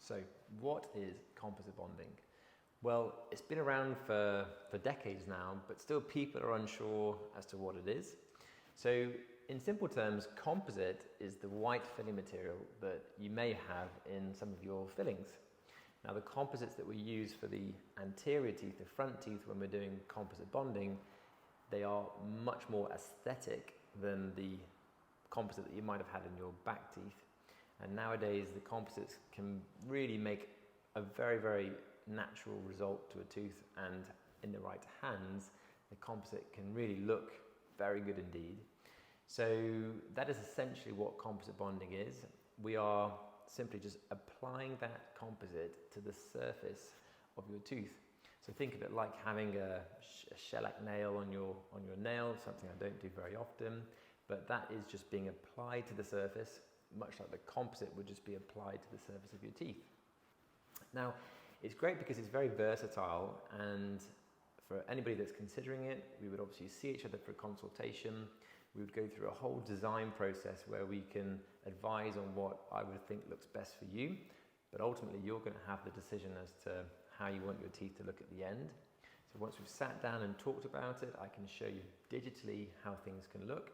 So what is composite bonding? Well, it's been around for decades now, but still people are unsure as to what it is. So in simple terms, composite is the white filling material that you may have in some of your fillings. Now the composites that we use for the anterior teeth, the front teeth, when we're doing composite bonding, they are much more aesthetic than the composite that you might have had in your back teeth. And nowadays the composites can really make a very, very natural result to a tooth, and in the right hands, the composite can really look very good indeed. So that is essentially what composite bonding is. We are simply just applying that composite to the surface of your tooth. So think of it like having a shellac nail on your nail, something I don't do very often, but that is just being applied to the surface, much like the composite would just be applied to the surface of your teeth. Now, it's great because it's very versatile, and for anybody that's considering it, we would obviously see each other for a consultation. We would go through a whole design process where we can advise on what I would think looks best for you, but ultimately you're going to have the decision as to how you want your teeth to look at the end. So once we've sat down and talked about it, I can show you digitally how things can look.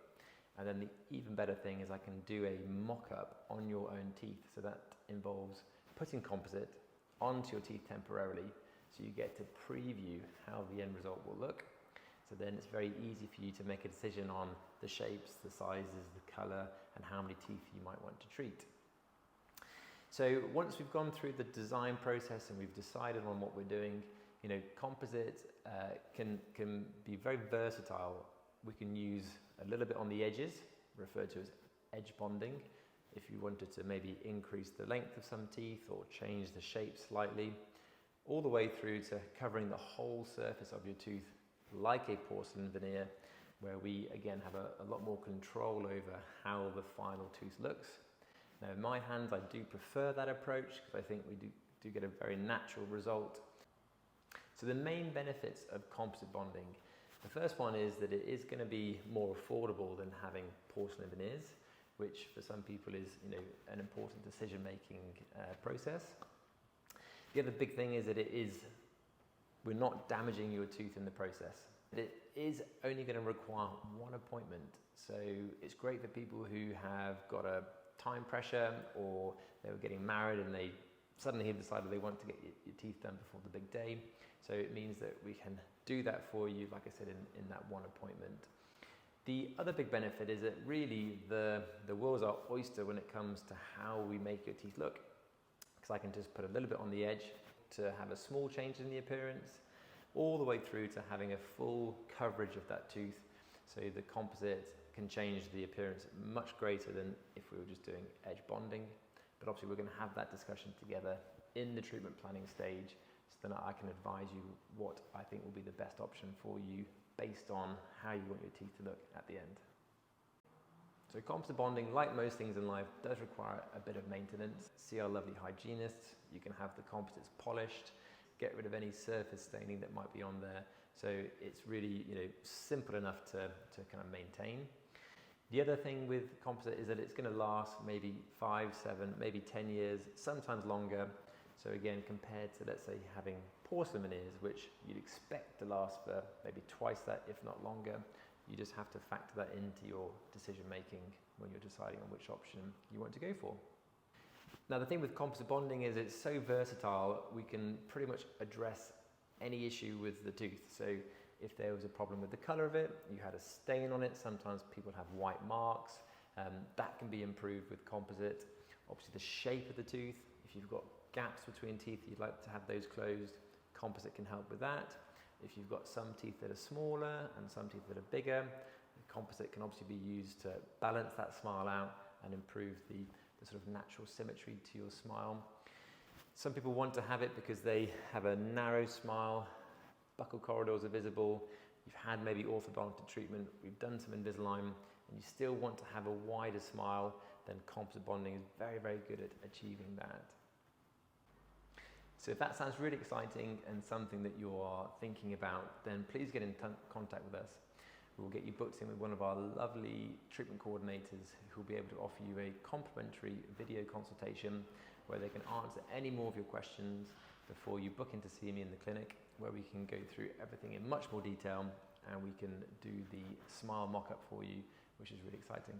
And then the even better thing is I can do a mock-up on your own teeth. So that involves putting composite onto your teeth temporarily, so you get to preview how the end result will look. So then it's very easy for you to make a decision on the shapes, the sizes, the color, and how many teeth you might want to treat. So once we've gone through the design process and we've decided on what we're doing, composite can be very versatile. We can use a little bit on the edges, referred to as edge bonding, if you wanted to maybe increase the length of some teeth or change the shape slightly, all the way through to covering the whole surface of your tooth like a porcelain veneer, where we again have a lot more control over how the final tooth looks. Now in my hands, I do prefer that approach because I think we do get a very natural result. So the main benefits of composite bonding, the first one is that it is going to be more affordable than having porcelain veneers, which for some people is an important decision-making process. The other big thing is that we're not damaging your tooth in the process. It is only going to require one appointment, so it's great for people who have got a time pressure, or they were getting married and they suddenly decided they want to get your teeth done before the big day. So it means that we can do that for you, like I said, in that one appointment. The other big benefit is that really the world's our oyster when it comes to how we make your teeth look, because I can just put a little bit on the edge to have a small change in the appearance, all the way through to having a full coverage of that tooth. So the composite can change the appearance much greater than if we were just doing edge bonding. But obviously we're going to have that discussion together in the treatment planning stage, so then I can advise you what I think will be the best option for you based on how you want your teeth to look at the end. So composite bonding, like most things in life, does require a bit of maintenance. See our lovely hygienists. You can have the composites polished, get rid of any surface staining that might be on there. So it's really simple enough to kind of maintain. The other thing with composite is that it's going to last maybe 5, 7, maybe 10 years, sometimes longer. So again, compared to, let's say, having porcelain veneers, which you'd expect to last for maybe twice that, if not longer, you just have to factor that into your decision making when you're deciding on which option you want to go for. Now the thing with composite bonding is it's so versatile, we can pretty much address any issue with the tooth. So if there was a problem with the color of it, you had a stain on it, sometimes people have white marks, that can be improved with composite. Obviously the shape of the tooth, if you've got gaps between teeth, you'd like to have those closed, composite can help with that. If you've got some teeth that are smaller and some teeth that are bigger, the composite can obviously be used to balance that smile out and improve the sort of natural symmetry to your smile. Some people want to have it because they have a narrow smile, buccal corridors are visible, you've had maybe orthodontic treatment, we've done some Invisalign, and you still want to have a wider smile, then composite bonding is very, very good at achieving that. So if that sounds really exciting and something that you are thinking about, then please get in contact with us. We'll get you booked in with one of our lovely treatment coordinators who will be able to offer you a complimentary video consultation where they can answer any more of your questions before you book in to see me in the clinic, where we can go through everything in much more detail and we can do the smile mock-up for you, which is really exciting.